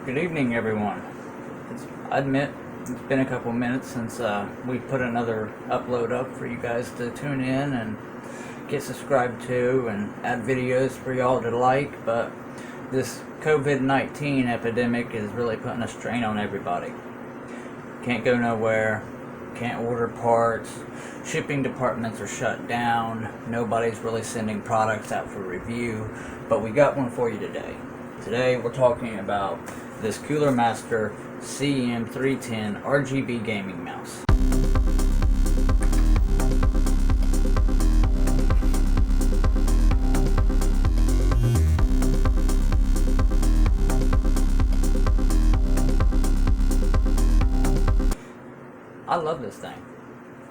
Good evening, everyone. I admit it's been a couple minutes since we put another upload up for you guys to tune in and get subscribed to and add videos for y'all to like, but this COVID-19 epidemic is really putting a strain on everybody. Can't go nowhere, can't order parts, shipping departments are shut down, nobody's really sending products out for review, but we got one for you today. Today we're talking about this Cooler Master CM310 RGB Gaming mouse. I love this thing.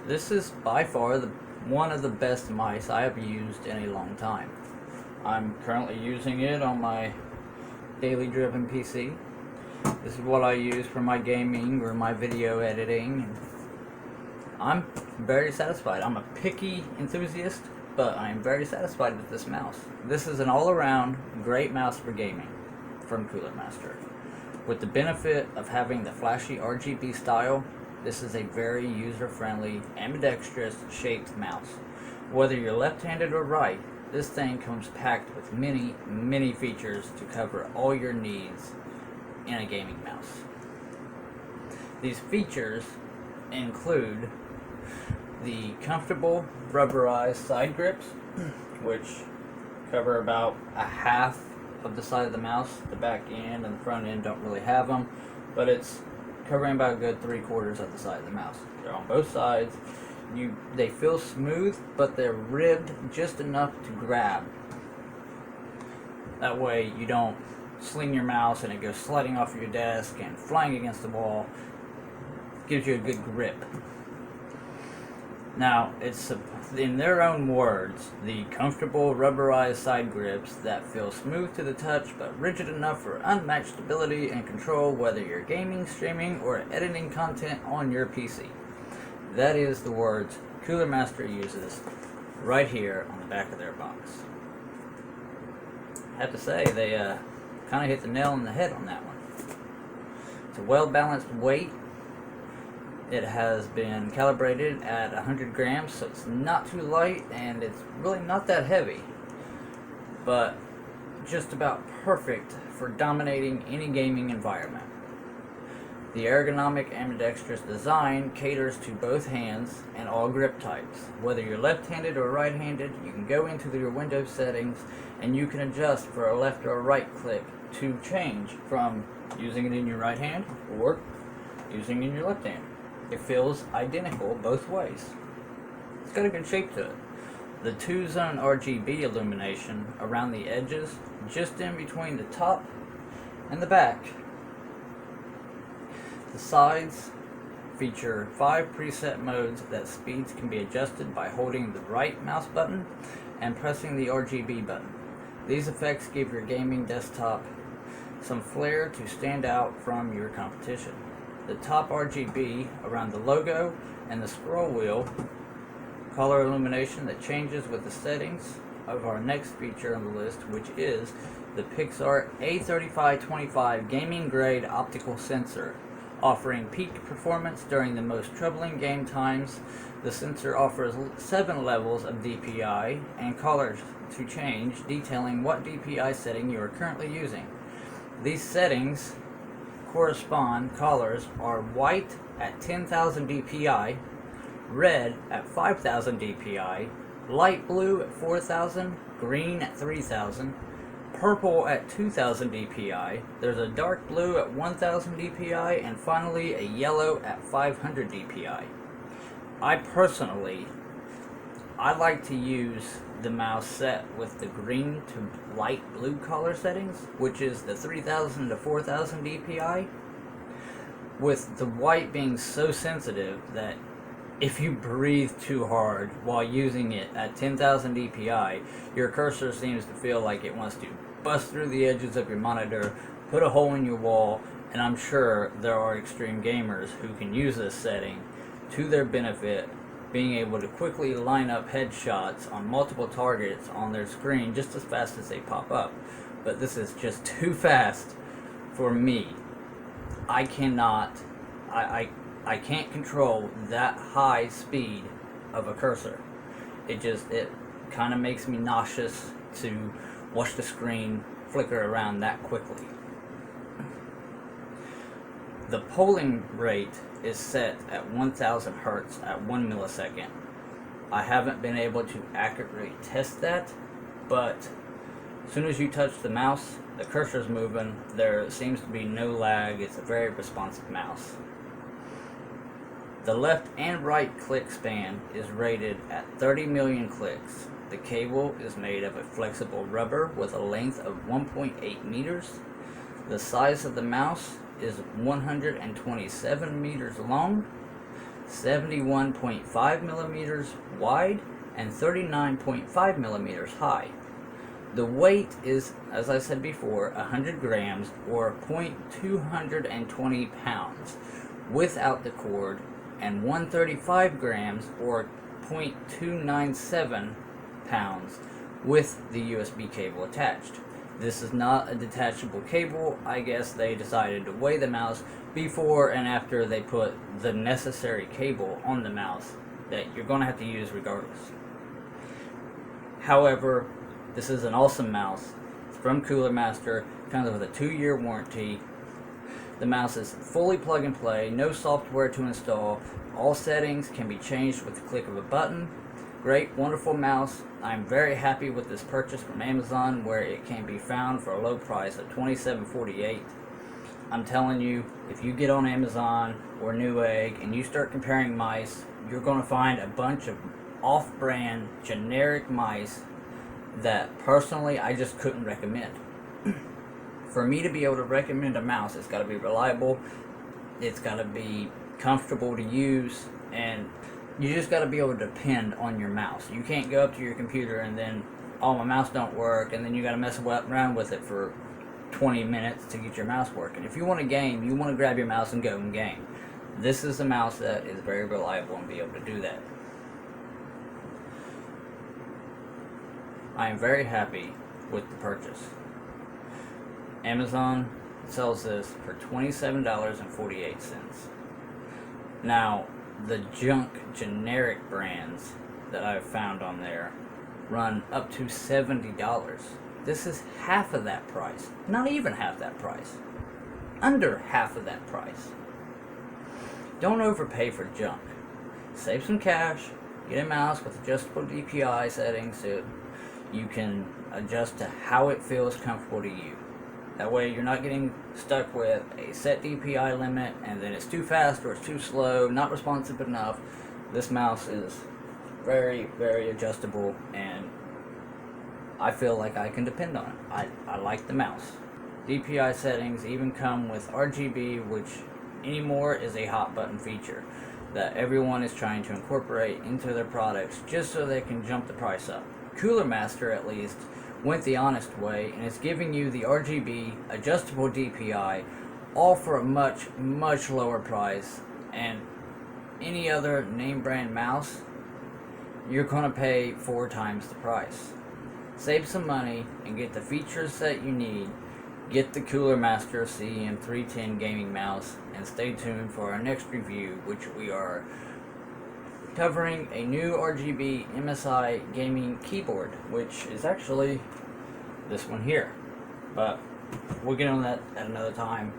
This is by far one of the best mice I have used in a long time. I'm currently using it on my daily driven PC. This is what I use for my gaming or my video editing. I'm very satisfied. I'm a picky enthusiast, but I'm very satisfied with this mouse. This is an all-around great mouse for gaming from Cooler Master. With the benefit of having the flashy RGB style, this is a very user-friendly, ambidextrous shaped mouse. Whether you're left-handed or right, this thing comes packed with many features to cover all your needs in a gaming mouse. These features include the comfortable rubberized side grips, which cover about a half of the side of the mouse. The back end and the front end don't really have them, but it's covering about a good 3/4 of the side of the mouse. They're on both sides. They feel smooth, but they're ribbed just enough to grab. That way you don't sling your mouse and it goes sliding off your desk and flying against the wall. Gives you a good grip. Now, it's in their own words, the comfortable rubberized side grips that feel smooth to the touch but rigid enough for unmatched stability and control, whether you're gaming, streaming, or editing content on your PC. That is the words Cooler Master uses right here on the back of their box. I have to say, they kind of hit the nail on the head on that one. It's a well-balanced weight. It has been calibrated at 100 grams, so it's not too light, and it's really not that heavy, but just about perfect for dominating any gaming environment. The ergonomic ambidextrous design caters to both hands and all grip types. Whether you're left-handed or right-handed, you can go into your Windows settings and you can adjust for a left or a right click to change from using it in your right hand or using it in your left hand. It feels identical both ways. It's got a good shape to it. The 2-zone RGB illumination around the edges, just in between the top and the back. The sides feature 5 preset modes that speeds can be adjusted by holding the right mouse button and pressing the RGB button. These effects give your gaming desktop some flair to stand out from your competition. The top RGB around the logo and the scroll wheel color illumination that changes with the settings of our next feature on the list, which is the Pixar A3525 gaming grade optical sensor. Offering peak performance during the most troubling game times, the sensor offers 7 levels of DPI and colors to change, detailing what DPI setting you are currently using. These settings correspond colors are white at 10,000 DPI, red at 5,000 DPI, light blue at 4,000, green at 3,000, purple at 2,000 DPI, there's a dark blue at 1,000 DPI, and finally a yellow at 500 DPI. I like to use the mouse set with the green to light blue color settings, which is the 3,000 to 4,000 DPI, with the white being so sensitive that if you breathe too hard while using it at 10,000 DPI, your cursor seems to feel like it wants to bust through the edges of your monitor, put a hole in your wall, and I'm sure there are extreme gamers who can use this setting to their benefit, being able to quickly line up headshots on multiple targets on their screen just as fast as they pop up. But this is just too fast for me. I cannot, I can't control that high speed of a cursor. It kind of makes me nauseous to watch the screen flicker around that quickly. The polling rate is set at 1000 Hertz at 1 millisecond. I haven't been able to accurately test that, but as soon as you touch the mouse, the cursor's moving, there seems to be no lag, it's a very responsive mouse. The left and right click span is rated at 30 million clicks. The cable is made of a flexible rubber with a length of 1.8 meters. The size of the mouse is 127 meters long, 71.5 millimeters wide, and 39.5 millimeters high. The weight is, as I said before, 100 grams or 0.220 pounds without the cord, and 135 grams or 0.297 pounds with the USB cable attached. This is not a detachable cable. I guess they decided to weigh the mouse before and after they put the necessary cable on the mouse that you're going to have to use regardless. However, this is an awesome mouse. It's from Cooler Master, comes with a 2-year warranty. The mouse is fully plug and play, no software to install. All settings can be changed with the click of a button. Great, wonderful mouse. I'm very happy with this purchase from Amazon, where it can be found for a low price of $27.48. I'm telling you, if you get on Amazon or Newegg and you start comparing mice, you're going to find a bunch of off-brand generic mice that personally I just couldn't recommend. For me to be able to recommend a mouse, it's got to be reliable, it's got to be comfortable to use, and you just got to be able to depend on your mouse. You can't go up to your computer and then, oh, my mouse don't work, and then you got to mess around with it for 20 minutes to get your mouse working. If you want to game, you want to grab your mouse and go and game. This is a mouse that is very reliable and be able to do that. I am very happy with the purchase. Amazon sells this for $27.48. Now, the junk generic brands that I've found on there run up to $70. This is half of that price. Not even half that price. Under half of that price. Don't overpay for junk. Save some cash. Get a mouse with adjustable DPI settings so you can adjust to how it feels comfortable to you. That way you're not getting stuck with a set DPI limit and then it's too fast or it's too slow, not responsive enough. This mouse is very, very adjustable and I feel like I can depend on it. I like the mouse. DPI settings even come with RGB, which anymore is a hot button feature that everyone is trying to incorporate into their products just so they can jump the price up. Cooler Master, at least, went the honest way and is giving you the RGB, adjustable DPI, all for a much, much lower price. And any other name brand mouse, you're going to pay 4 times the price. Save some money and get the features that you need. Get the Cooler Master CM310 Gaming mouse and stay tuned for our next review, which we are covering a new RGB MSI gaming keyboard, which is actually this one here. But we'll get on that at another time.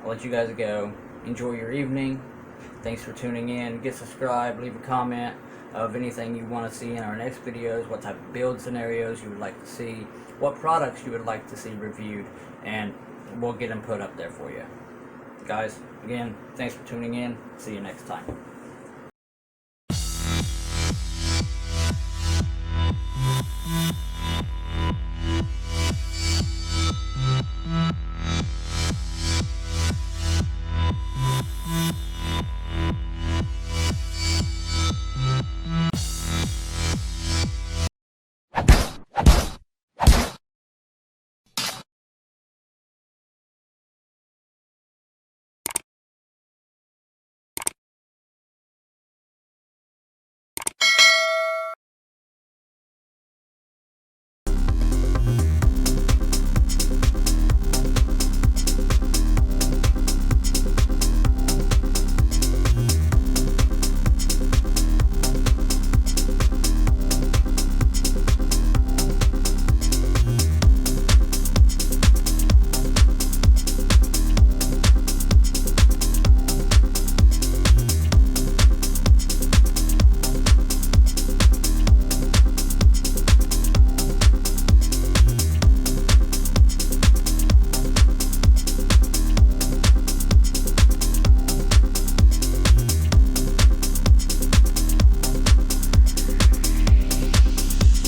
I'll let you guys go. Enjoy your evening. Thanks for tuning in. Get subscribed, leave a comment of anything you want to see in our next videos, what type of build scenarios you would like to see, what products you would like to see reviewed, and we'll get them put up there for you. Guys, again, thanks for tuning in. See you next time.